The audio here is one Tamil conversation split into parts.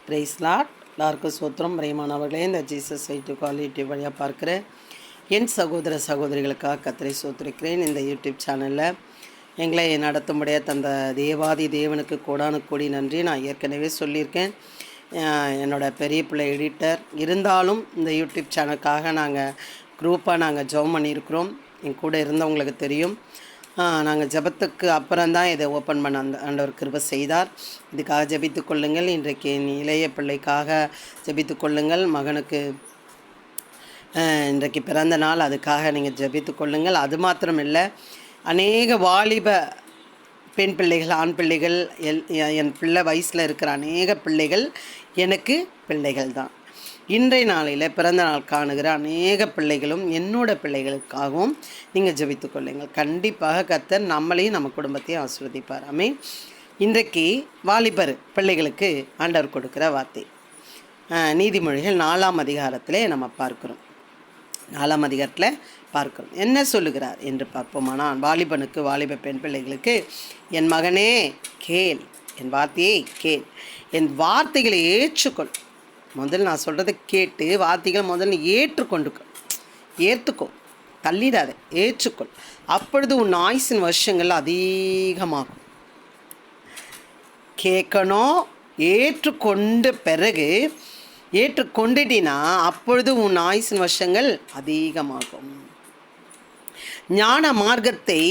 Price Lord. எல்லாருக்கும் சோத்திரம். பிரியமானவர்களே, இந்த ஜீசஸ் வைட்டு குவாலிட்டி வழியாக பார்க்குற என் சகோதர சகோதரிகளுக்காக கர்த்தரை சோத்திருக்கிறேன். இந்த யூடியூப் சேனலில் எங்களை நடத்தும்படியாக தந்த தேவாதி தேவனுக்கு கோடானு கோடி நன்றி. நான் ஏற்கனவே சொல்லியிருக்கேன், என்னோடய பெரிய பிள்ளை எடிட்டர் இருந்தாலும் இந்த யூடியூப் சேனலுக்காக நாங்கள் குரூப்பாக நாங்கள் ஜெபம் பண்ணியிருக்கிறோம். என் கூட இருந்தவங்களுக்கு தெரியும். நாங்கள் ஜெபத்துக்கு அப்புறம்தான் இதை ஓப்பன் பண்ண அந்த ஆண்டவர் கிருபை செய்தார். இதுக்காக ஜெபித்து கொள்ளுங்கள். இன்றைக்கு என் இளைய பிள்ளைக்காக ஜெபித்து கொள்ளுங்கள். மகனுக்கு இன்றைக்கு பிறந்த நாள், அதுக்காக நீங்கள் ஜெபித்து கொள்ளுங்கள். அது மாத்திரம் இல்லை, அநேக வாலிப பெண் பிள்ளைகள், ஆண் பிள்ளைகள், என் பிள்ளை வயசில் இருக்கிற அநேக பிள்ளைகள் எனக்கு பிள்ளைகள் தான். இன்றைய நாளில் பிறந்த நாள் காணுகிற அநேக பிள்ளைகளும் என்னோட பிள்ளைகளுக்காகவும் நீங்கள் ஜெபித்து கொள்ளுங்கள். கண்டிப்பாக கர்த்தர் நம்மளையும் நம்ம குடும்பத்தையும் ஆசீர்வதிப்பார். ஆமென். இன்றைக்கு வாலிபர் பிள்ளைகளுக்கு ஆண்டவர் கொடுக்குற வார்த்தை நீதிமொழிகள் 4ஆம் அதிகாரத்தில் நம்ம பார்க்குறோம். 4ஆம் அதிகாரத்தில் பார்க்குறோம். என்ன சொல்லுகிறார் என்று பார்ப்போமானால், வாலிபனுக்கு, வாலிப பெண் பிள்ளைகளுக்கு, என் மகனே கேள், என் வார்த்தையை கேள், என் வார்த்தைகளை ஏற்றுக்கொள். முதல்ல நான் சொல்கிறத கேட்டு வார்த்தைகள் முதல்ல ஏற்றுக்கோ, தள்ளிடாத, ஏற்றுக்கொள். அப்பொழுது உன் ஆயுசின் வருஷங்கள் அதிகமாகும். கேட்கணும், ஏற்றுக்கொண்ட பிறகு ஏற்றுக்கொண்டுட்டினா அப்பொழுது உன் ஆயுசின் வருஷங்கள் அதிகமாகும். ஞான மார்க்கத்தை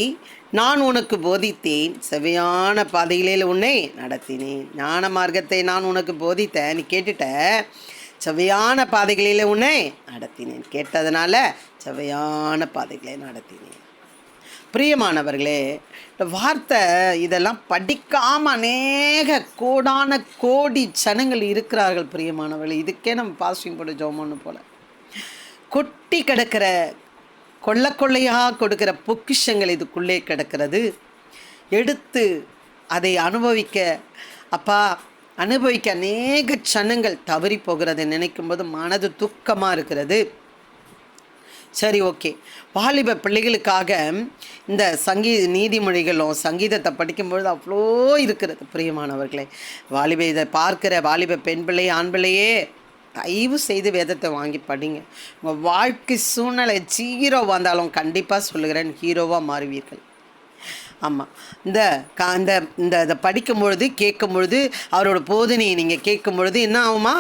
நான் உனக்கு போதித்தேன், செவ்வையான பாதைகளில் உன்னை நடத்தினேன். ஞான மார்க்கத்தை நான் உனக்கு போதித்தேன், நீ கேட்டுட்ட, செவ்வையான பாதைகளில் உன்னை நடத்தினேன். கேட்டதுனால செவ்வையான பாதைகளை நடத்தினேன். பிரியமானவர்களே, வார்த்தை இதெல்லாம் படிக்காமல் அநேக கோடான கோடி ஜனங்கள் இருக்கிறார்கள். பிரியமானவர்களே, இதுக்கே நம்ம பாஸ்டிங் போட்டு ஜோமன்னு போல் கொட்டி கிடக்கிற கொள்ளையாக கொடுக்கிற பொக்கிஷங்கள் இதுக்குள்ளே கிடக்கிறது. எடுத்து அதை அனுபவிக்க அநேக ஜனங்கள் தவறி போகிறதை நினைக்கும்போது மனது துக்கமாக இருக்கிறது. சரி, ஓகே. வாலிப பிள்ளைகளுக்காக இந்த நீதிமொழிகளும் சங்கீதத்தை படிக்கும்பொழுது அவ்வளோ இருக்கிறது. பிரியமானவர்களே, இதை பார்க்குற வாலிப பெண் பிள்ளை, ஆண் பிள்ளையே, தயவு செய்து வேதத்தை வாங்கி படிங்க. உங்கள் வாழ்க்கை சூழ்நிலை ஜீரோவாக இருந்தாலும் கண்டிப்பாக சொல்லுகிறேன், ஹீரோவாக மாறுவீர்கள். ஆமாம், இதை படிக்கும் பொழுது, கேட்கும் பொழுது, அவரோட போதனையை நீங்கள் கேட்கும் பொழுது என்ன ஆகுமா?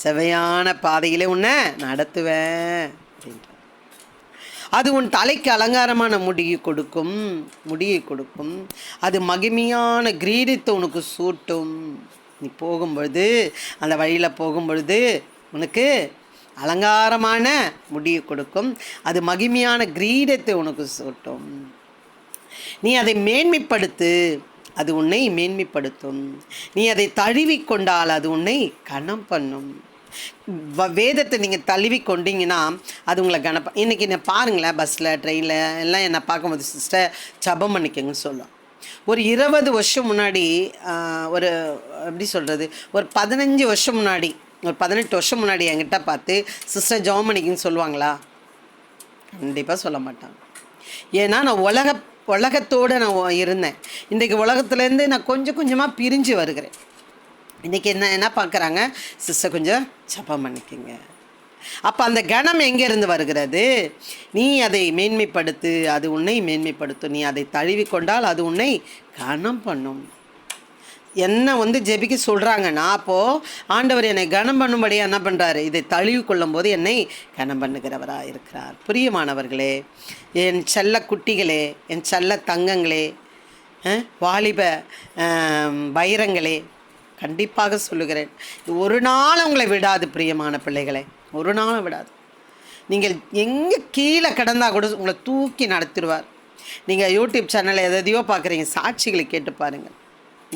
செவ்வையான பாதையிலே உன்னை நடத்துவேன் அப்படின்ற. அது உன் தலைக்கு அலங்காரமான முடியை கொடுக்கும். அது மகிமையான கிரீடத்தை உனக்கு சூட்டும். நீ போகும்பொழுது, அந்த வழியில் போகும்பொழுது உனக்கு அலங்காரமான முடியை கொடுக்கும். அது மகிமையான கிரீடத்தை உனக்கு சூட்டும். நீ அதை மேன்மைப்படுத்து, அது உன்னை மேன்மைப்படுத்தும். நீ அதை தழுவிக்கொண்டால் அது உன்னை கனம் பண்ணும். வேதத்தை நீங்கள் தழுவி கொண்டீங்கன்னா அது உங்களை இன்றைக்கி என்ன பாருங்களேன், பஸ்ஸில், ட்ரெயினில் எல்லாம் என்னை பார்க்கும்போது, சிஸ்டர் ஜெபம் பண்ணிக்கங்கன்னு சொல்லுவோம். ஒரு 20 வருஷம் முன்னாடி, எப்படி சொல்கிறது, ஒரு 15 வருஷம் முன்னாடி, ஒரு 18 வருஷம் முன்னாடி என்கிட்ட பார்த்து சிஸ்டர் ஜெபம் பண்ணிக்கன்னு சொல்லுவாங்களா? கண்டிப்பாக சொல்ல மாட்டாங்க. ஏன்னா நான் உலகத்தோடு நான் இருந்தேன். இன்றைக்கி உலகத்துலேருந்து நான் கொஞ்சம் கொஞ்சமாக பிரிஞ்சு வருகிறேன். இன்றைக்கி என்ன பார்க்குறாங்க, சிஸ்டர் கொஞ்சம் ஜெபம் பண்ணிக்கங்க. அப்போ அந்த கணம் எங்கேருந்து வருகிறது? நீ அதை மேன்மைப்படுத்து, அது உன்னை மேன்மைப்படுத்தும். நீ அதை தழுவி கொண்டால் அது உன்னை கனம் பண்ணும். என்ன ஜெபிக்க சொல்கிறாங்கன்னா, அப்போது ஆண்டவர் என்னை கனம் பண்ணும்படியாக என்ன பண்ணுறாரு? இதை தழுவி கொள்ளும் போது என்னை கனம் பண்ணுகிறவராக இருக்கிறார். பிரியமானவர்களே, என் செல்ல குட்டிகளே, என் செல்ல தங்கங்களே, வாலிப வைரங்களே, கண்டிப்பாக சொல்லுகிறேன், ஒரு நாள் உங்களை விடாது. பிரியமான பிள்ளைகளை, ஒரு நாளும் விடாது. நீங்கள் எங்கே கீழே கிடந்தால் கூட உங்களை தூக்கி நடத்திடுவார். நீங்கள் யூடியூப் சேனலில் எதையோ பார்க்குறீங்க, சாட்சிகளை கேட்டு பாருங்கள்.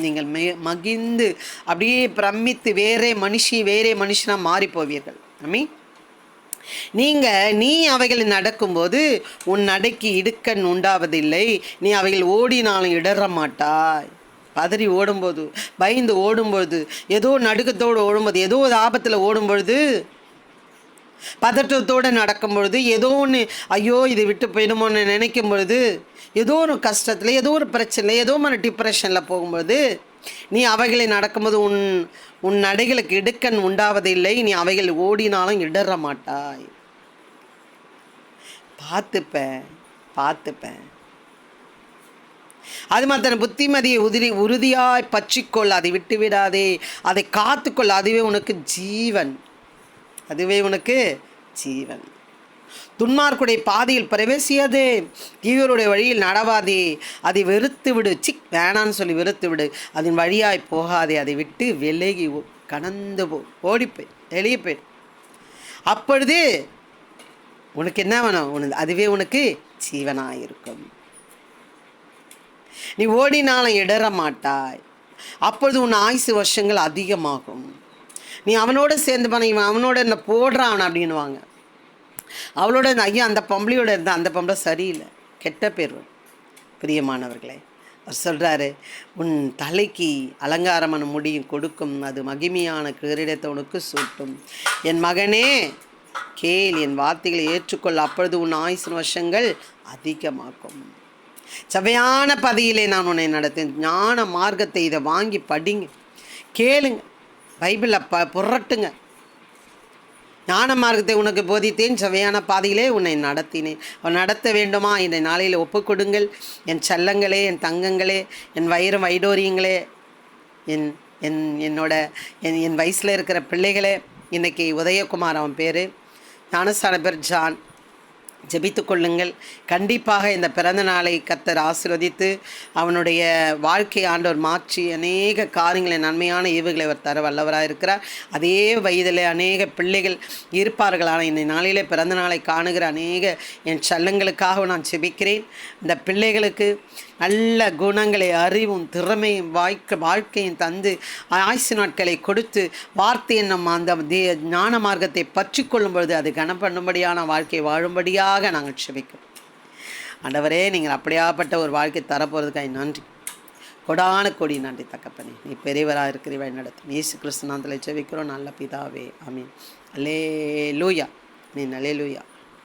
நீங்கள் மகிழ்ந்து அப்படியே பிரமித்து வேறே மனுஷனாக மாறி போவீர்கள். நீ அவைகளை நடக்கும்போது உன் நடைக்கு இடுக்கண் உண்டாவதில்லை. நீ அவைகள் ஓடினாலும் இடற மாட்டாய். பதறி ஓடும்போது, பயந்து ஓடும்போது, ஏதோ நடுக்கத்தோடு ஓடும்போது, ஏதோ ஒரு ஆபத்தில் ஓடும்பொழுது பதற்றத்தோடு நடக்கும் பொழுது, ஏதோ ஒன்று ஐயோ இதை விட்டு போயிடுமோன்னு நினைக்கும் பொழுது, ஏதோ ஒரு கஷ்டத்தில், ஏதோ ஒரு பிரச்சனை, ஏதோ ஒரு டிப்ரெஷனில் போகும்பொழுது, நீ அவைகளை நடக்கும்போது உன் உன் நடைகளுக்கு இடுக்கண் உண்டாவதில்லை. நீ அவைகள் ஓடினாலும் இடற மாட்டாய். பார்த்துப்பேன். அது மாத்திரம் புத்திமதியை உறுதியாய் பற்றிக்கொள், அதை விட்டு விடாதே, அதை காத்துக்கொள். அதுவே உனக்கு ஜீவன். துன்மார்க்குடைய பாதையில் பிரவேசியாதே, தீவிரருடைய வழியில் நடவாதே, அதை வெறுத்து விடு. வேணான்னு சொல்லி வெறுத்து விடு. அதன் வழியாய் போகாதே, அதை விட்டு விலகி கடந்து ஓடிப்போய் வெளியே போய். அப்பொழுது உனக்கு என்ன வேணும்? அதுவே உனக்கு ஜீவனாயிருக்கும். நீ ஓடினாலும் இடற மாட்டாய். அப்பொழுது உன் ஆயுசு வருஷங்கள் அதிகமாகும். நீ அவனோட சேர்ந்து பண்ண, இவன் அவனோட என்ன போடுறான் அப்படின்னுவாங்க. அவளோட ஐயா அந்த பொம்பளையோட இருந்தால் அந்த பொம்பளை சரியில்லை, கெட்ட பேர். பிரியமானவர்களே, அவர் சொல்கிறாரு, உன் தலைக்கு அலங்காரமான முடியும் கொடுக்கும், அது மகிமையான கிரீடத்தை உனக்கு சூட்டும். என் மகனே கேள், என் வார்த்தைகளை ஏற்றுக்கொள், அப்பொழுது உன் ஆயுசு வருஷங்கள் அதிகமாக்கும். சபையான பதியிலே நான் உன்னை நடத்தேன். ஞான மார்க்கத்தை இதை வாங்கி படிங்க, கேளுங்க, பைபிளில் புரட்டுங்க. ஞான மார்க்கத்தை உனக்கு போதித்தேன், சபையான பாதையிலே உன்னை நடத்தினேன். அவன் நடத்த வேண்டுமா? இந்த நாளையில் ஒப்புக்கொடுங்கள். என் செல்லங்களே, என் தங்கங்களே, என் வைடோரியங்களே, என் வயசில் இருக்கிற பிள்ளைகளே. இன்றைக்கி உதயகுமார் அவன் பேர், ஞானஸ்தான பேர் ஜான். ஜெபித்து கொள்ளுங்கள். கண்டிப்பாக இந்த பிறந்த நாளை கர்த்தர் ஆசீர்வதித்து அவனுடைய வாழ்க்கை ஆண்டவர் மாற்றி அநேக காரியங்களை, நன்மையான ஈவுகளை அவர் தர வல்லவராக இருக்கிறார். அதே வயதில் அநேக பிள்ளைகள் இருப்பார்கள். ஆனால் இந்த நாளிலே பிறந்த நாளை காணுகிற அநேக என் செல்லங்களுக்காக நான் ஜெபிக்கிறேன். இந்த பிள்ளைகளுக்கு நல்ல குணங்களை, அறிவும், திறமையும், வாழ்க்கையும் தந்து ஆயுசு நாட்களை கொடுத்து வார்த்தை என்னும் அந்த ஞான மார்க்கத்தை பற்றி கொள்ளும் பொழுது அது கனப்பண்ணும்படியான வாழ்க்கை வாழும்படியாக நாங்கள் ஜெபிக்கிறோம். ஆண்டவரே, நீங்கள் அப்படியாப்பட்ட ஒரு வாழ்க்கை தரப்போகிறதுக்காக நன்றி. கொடான கொடி நன்றி தகப்பனே. நீ பெரியவராக இருக்கிறவ நடத்தும். இயேசு கிறிஸ்து நாமத்திலே ஜெபிக்கிறோம் நல்ல பிதாவே, ஆமீன். அல்லேலூயா. ஆமீன். அல்லேலூயா.